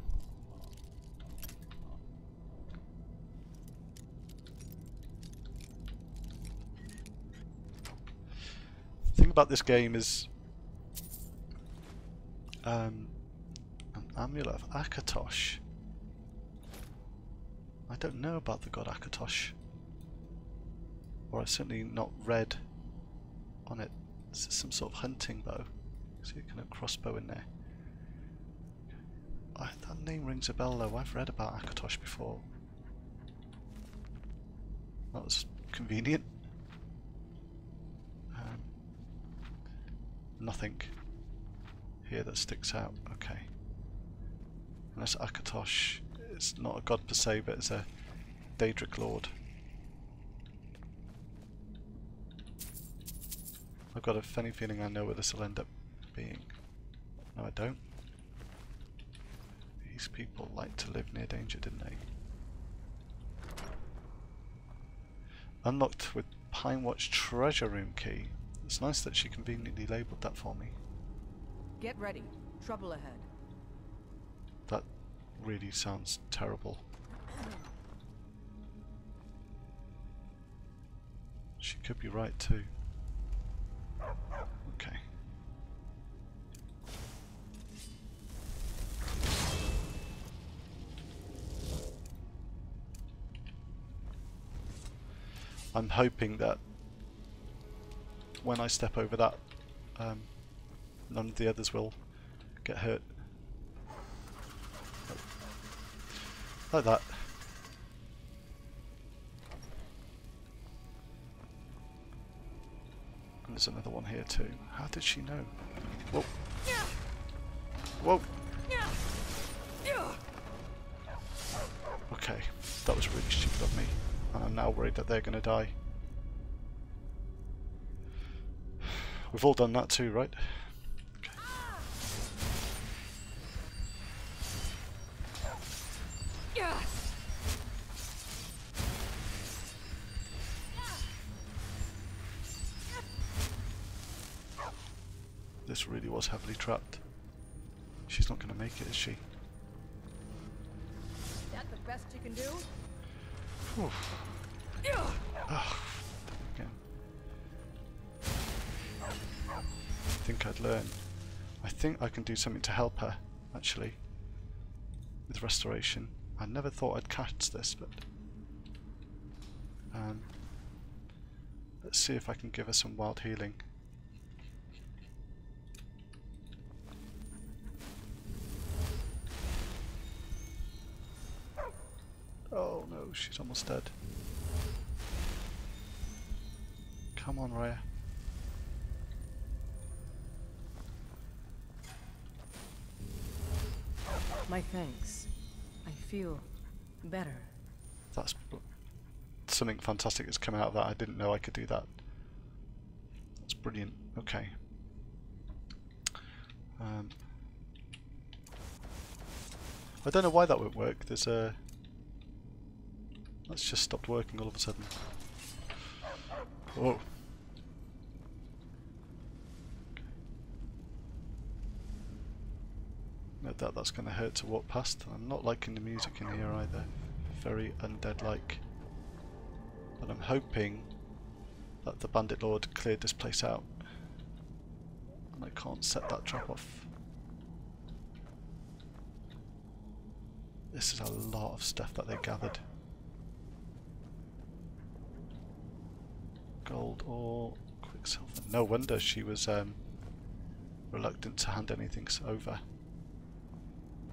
The thing about this game is an amulet of Akatosh. I don't know about the god Akatosh, or I've certainly not read on it. This is some sort of hunting bow. See a kind of crossbow in there. That name rings a bell though. I've read about Akatosh before. That was convenient. Nothing here that sticks out. Okay. Unless Akatosh is not a god per se, but is a daedric lord. I've got a funny feeling I know where this will end up being. No, I don't. These people like to live near danger, didn't they? Unlocked with Pine Watch treasure room key. It's nice that she conveniently labelled that for me. Get ready. Trouble ahead. That really sounds terrible. She could be right too. Okay. I'm hoping that when I step over that, none of the others will get hurt. Like that. And there's another one here too. How did she know? Whoa. Whoa. Okay, that was really stupid of me. And I'm now worried that they're going to die. We've all done that too, right? Okay. This really was heavily trapped. She's not going to make it, is she? That the best you can do? Oof. Oh, again. I think I'd learn. I think I can do something to help her, actually, with restoration. I never thought I'd catch this, but let's see if I can give her some wild healing. Oh no, she's almost dead. Come on, Raya. My thanks. I feel better. That's something fantastic that's come out of that. I didn't know I could do that. That's brilliant. Okay. I don't know why that won't work. There's a... That's just stopped working all of a sudden. Whoa. No doubt that's going to hurt to walk past. I'm not liking the music in here either. Very undead-like. But I'm hoping that the Bandit Lord cleared this place out. And I can't set that trap off. This is a lot of stuff that they gathered. Gold or quicksilver. No wonder she was reluctant to hand anything over.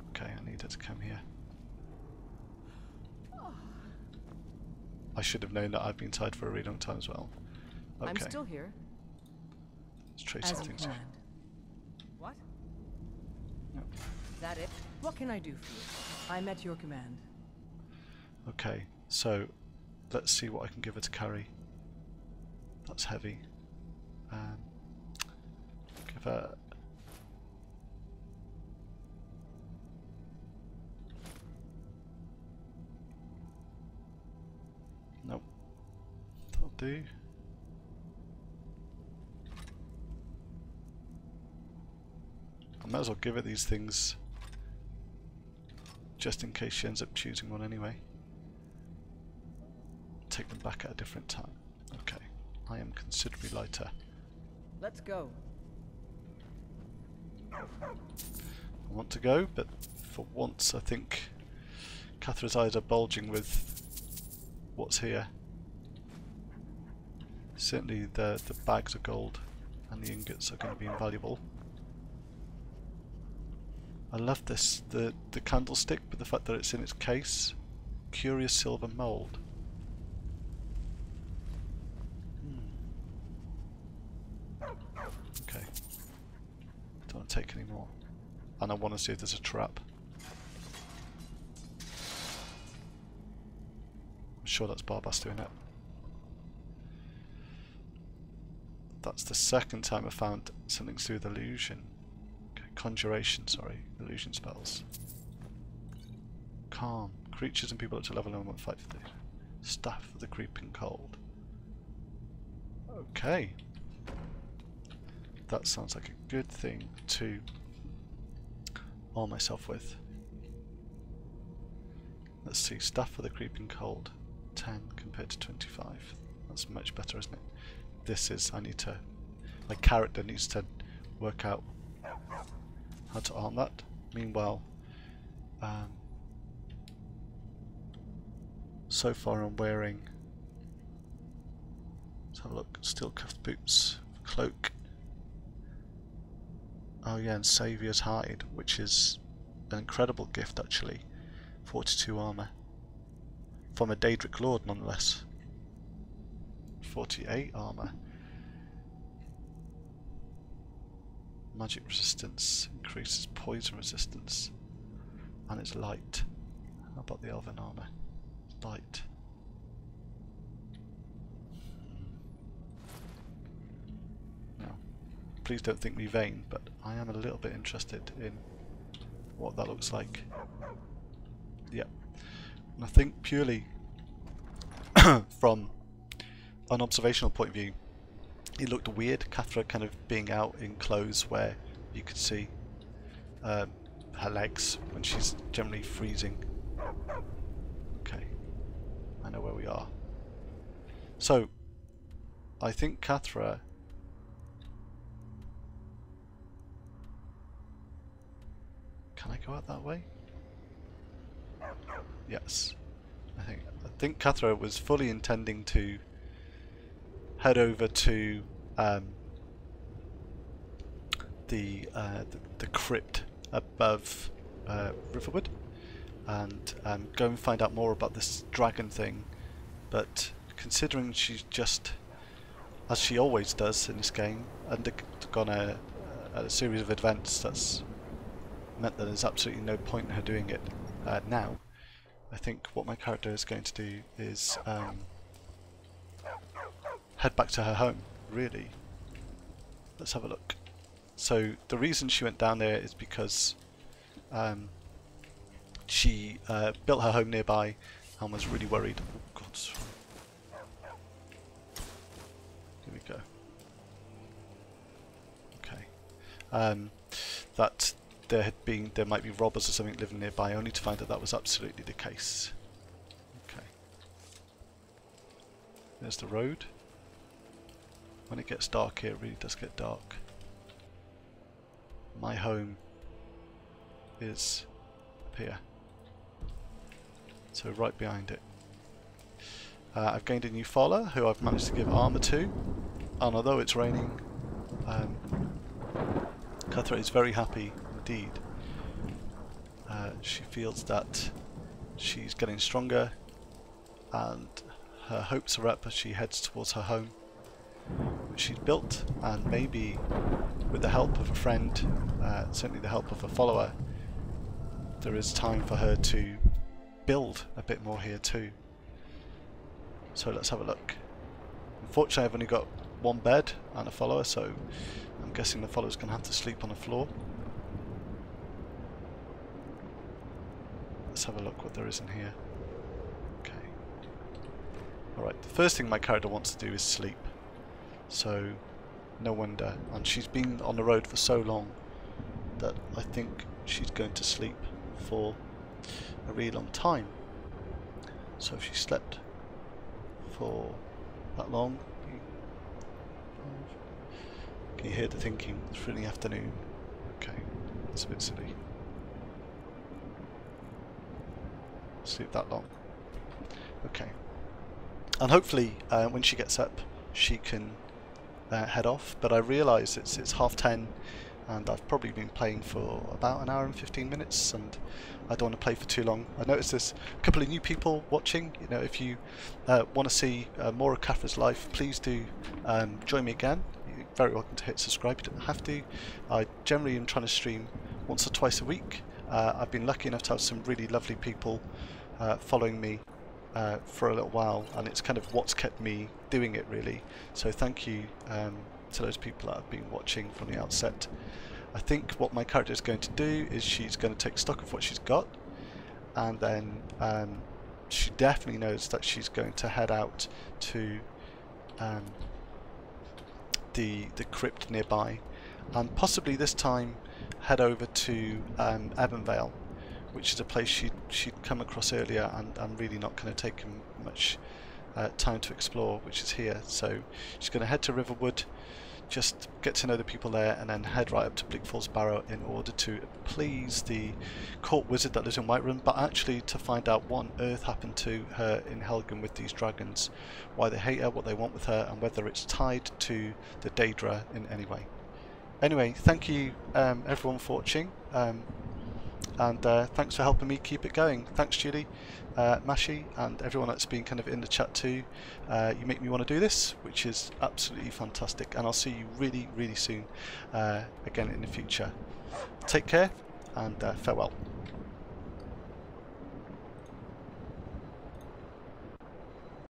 Okay, I need her to come here. I should have known that I've been tied for a really long time as well. Okay. I'm still here. Let's trace As some you things. planned. What? Yep. Is that it? What can I do for you? I'm at your command. Okay, so let's see what I can give her to carry. That's heavy. Give her... Nope. That'll do. I might as well give it these things just in case she ends up choosing one anyway. Take them back at a different time. Okay, I am considerably lighter. Let's go. I want to go, but for once I think Kathra's eyes are bulging with what's here. Certainly the bags of gold and the ingots are going to be invaluable. I love this, the candlestick, but the fact that it's in its case. Curious silver mould. Okay. Don't want to take any more. And I want to see if there's a trap. I'm sure that's Barbas doing it. That's the second time I found something to do with illusion. Okay, conjuration, sorry. Illusion spells. Calm. Creatures and people up to level 1 won't fight for this. Staff of the creeping cold. Okay. That sounds like a good thing to arm myself with. Let's see, staff for the creeping cold. 10 compared to 25. That's much better, isn't it? This is, I need to, my character needs to work out how to arm that. Meanwhile, so far I'm wearing, let's have a look, steel cuffed boots, cloak. Oh yeah, and Saviour's Hide, which is an incredible gift actually. 42 armour. From a Daedric Lord nonetheless. 48 armour. Magic resistance increases poison resistance. And it's light. How about the elven armour? Light. Now, please don't think me vain, but I am a little bit interested in what that looks like. Yep. And I think purely from an observational point of view, it looked weird, Kathra kind of being out in clothes where you could see her legs when she's generally freezing. Okay, I know where we are. So, I think Kathra can I go out that way? Yes. I think Kathra was fully intending to head over to the crypt above Riverwood and go and find out more about this dragon thing, but considering she's just, as she always does in this game, undergone a series of events that's meant that there's absolutely no point in her doing it now, I think what my character is going to do is head back to her home, really. Let's have a look. So the reason she went down there is because she built her home nearby and was really worried. Oh God. Here we go. Okay. That there might be robbers or something living nearby, only to find that that was absolutely the case. Okay. There's the road. When it gets dark here, it really does get dark. My home is up here. So right behind it. I've gained a new follower who I've managed to give armour to, and although it's raining, Kathra is very happy indeed. She feels that she's getting stronger and her hopes are up as she heads towards her home, which she's built, and maybe with the help of a friend, certainly the help of a follower, there is time for her to build a bit more here too. So let's have a look. Unfortunately I've only got one bed and a follower, so I'm guessing the follower's going to have to sleep on the floor. Let's have a look what there is in here. Okay. Alright, the first thing my character wants to do is sleep. So, no wonder. And she's been on the road for so long that I think she's going to sleep for a really long time. So if she slept for that long, can you hear the thinking? It's 3 in the afternoon. Okay, that's a bit silly. Sleep that long. Okay. And hopefully when she gets up she can head off, but I realise it's 10:30 and I've probably been playing for about an hour and 15 minutes and I don't want to play for too long. I noticed there's a couple of new people watching. You know, if you want to see more of Kathra's life, please do join me again. You're very welcome to hit subscribe, you don't have to. I generally am trying to stream once or twice a week. I've been lucky enough to have some really lovely people following me for a little while, and it's kind of what's kept me doing it really. So thank you to those people that have been watching from the outset. I think what my character is going to do is she's going to take stock of what she's got, and then she definitely knows that she's going to head out to the crypt nearby, and possibly this time head over to Vale, which is a place she'd come across earlier and really not going to take him much time to explore, which is here. So she's going to head to Riverwood, just get to know the people there, and then head right up to Bleak Falls Barrow in order to please the court wizard that lives in Whiterun, but actually to find out what on earth happened to her in Helgen with these dragons, why they hate her, what they want with her, and whether it's tied to the daedra in any way. Anyway, thank you everyone for watching. And thanks for helping me keep it going. Thanks Julie, Mashi, and everyone that's been kind of in the chat too. You make me want to do this, which is absolutely fantastic, and I'll see you really, really soon again in the future. Take care and farewell.